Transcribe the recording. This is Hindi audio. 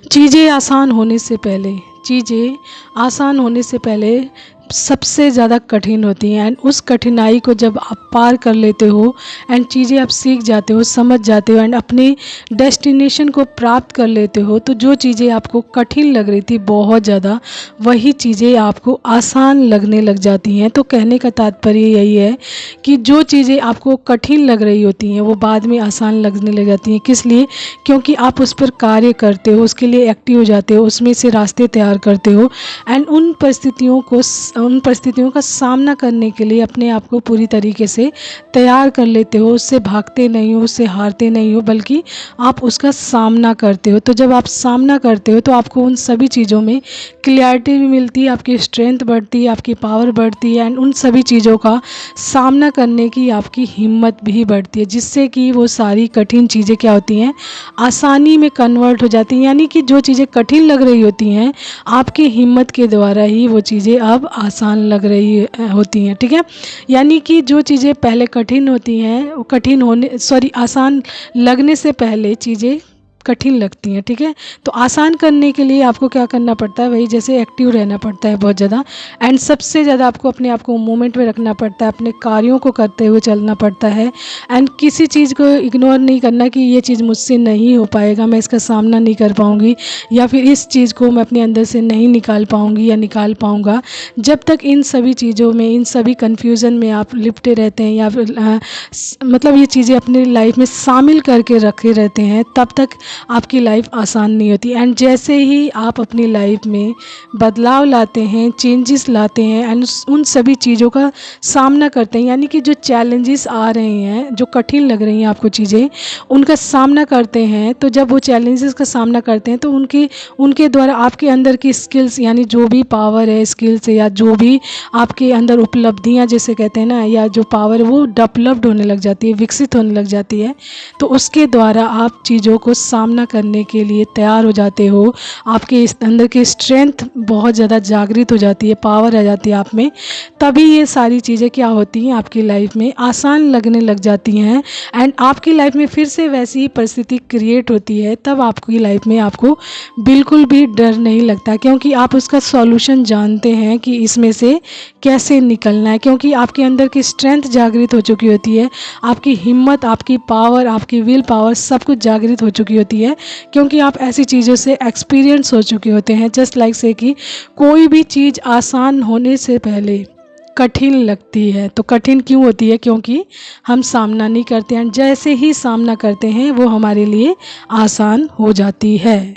चीज़ें आसान होने से पहले चीज़ें आसान होने से पहले सबसे ज़्यादा कठिन होती हैं। एंड उस कठिनाई को जब आप पार कर लेते हो एंड चीज़ें आप सीख जाते हो, समझ जाते हो एंड अपने डेस्टिनेशन को प्राप्त कर लेते हो, तो जो चीज़ें आपको कठिन लग रही थी बहुत ज़्यादा, वही चीज़ें आपको आसान लगने लग जाती हैं। तो कहने का तात्पर्य यही है कि जो चीज़ें आपको कठिन लग रही होती हैं वो बाद में आसान लगने लग जाती हैं। किस लिए? क्योंकि आप उस पर कार्य करते हो, उसके लिए एक्टिव हो जाते हो, उसमें से रास्ते तैयार करते हो एंड उन परिस्थितियों का सामना करने के लिए अपने आप को पूरी तरीके से तैयार कर लेते हो। उससे भागते नहीं हो, उससे हारते नहीं हो, बल्कि आप उसका सामना करते हो। तो जब आप सामना करते हो तो आपको उन सभी चीज़ों में क्लैरिटी भी मिलती है, आपकी स्ट्रेंथ बढ़ती है, आपकी पावर बढ़ती है एंड उन सभी चीज़ों का सामना करने की आपकी हिम्मत भी बढ़ती है, जिससे कि वो सारी कठिन चीज़ें क्या होती हैं, आसानी में कन्वर्ट हो जाती हैं। यानी कि जो चीज़ें कठिन लग रही होती हैं, आपकी हिम्मत के द्वारा ही वो चीज़ें अब आसान लग रही होती हैं। ठीक है, यानी कि जो चीज़ें पहले कठिन होती हैं, वो आसान लगने से पहले चीज़ें कठिन लगती हैं। ठीक है, तो आसान करने के लिए आपको क्या करना पड़ता है, वही जैसे एक्टिव रहना पड़ता है बहुत ज़्यादा एंड सबसे ज़्यादा आपको अपने आप को मूवमेंट में रखना पड़ता है, अपने कार्यों को करते हुए चलना पड़ता है एंड किसी चीज़ को इग्नोर नहीं करना कि ये चीज़ मुझसे नहीं हो पाएगा, मैं इसका सामना नहीं कर पाऊँगी या फिर इस चीज़ को मैं अपने अंदर से नहीं निकाल पाऊँगी या निकाल पाऊँगा। जब तक इन सभी चीज़ों में, इन सभी कन्फ्यूज़न में आप लिपटे रहते हैं या फिर मतलब ये चीज़ें अपनी लाइफ में शामिल करके रखे रहते हैं, तब तक आपकी लाइफ आसान नहीं होती। एंड जैसे ही आप अपनी लाइफ में बदलाव लाते हैं, चेंजेस लाते हैं एंड उन सभी चीज़ों का सामना करते हैं, यानी कि जो चैलेंजेस आ रहे हैं, जो कठिन लग रही हैं आपको चीज़ें, उनका सामना करते हैं, तो जब वो चैलेंजेस का सामना करते हैं तो उनके द्वारा आपके अंदर की स्किल्स, यानी जो भी पावर है, स्किल्स है या जो भी आपके अंदर उपलब्धियां जैसे कहते हैं ना, या जो पावर है वो डेवलप्ड होने लग जाती है, विकसित होने लग जाती है। तो उसके द्वारा आप चीज़ों को सामना करने के लिए तैयार हो जाते हो, आपके अंदर की स्ट्रेंथ बहुत ज़्यादा जागृत हो जाती है, पावर आ जाती है आप में। तभी ये सारी चीज़ें क्या होती हैं, आपकी लाइफ में आसान लगने लग जाती हैं एंड आपकी लाइफ में फिर से वैसी ही परिस्थिति क्रिएट होती है। तब आपकी लाइफ में आपको बिल्कुल भी डर नहीं लगता, क्योंकि आप उसका सॉल्यूशन जानते हैं कि इसमें से कैसे निकलना है, क्योंकि आपके अंदर की स्ट्रेंथ जागृत हो चुकी होती है, आपकी हिम्मत, आपकी पावर, आपकी विल पावर सब कुछ जागृत हो चुकी होती है, क्योंकि आप ऐसी चीज़ों से एक्सपीरियंस हो चुके होते हैं। जस्ट लाइक से कि कोई भी चीज़ आसान होने से पहले कठिन लगती है। तो कठिन क्यों होती है? क्योंकि हम सामना नहीं करते हैं। जैसे ही सामना करते हैं वो हमारे लिए आसान हो जाती है।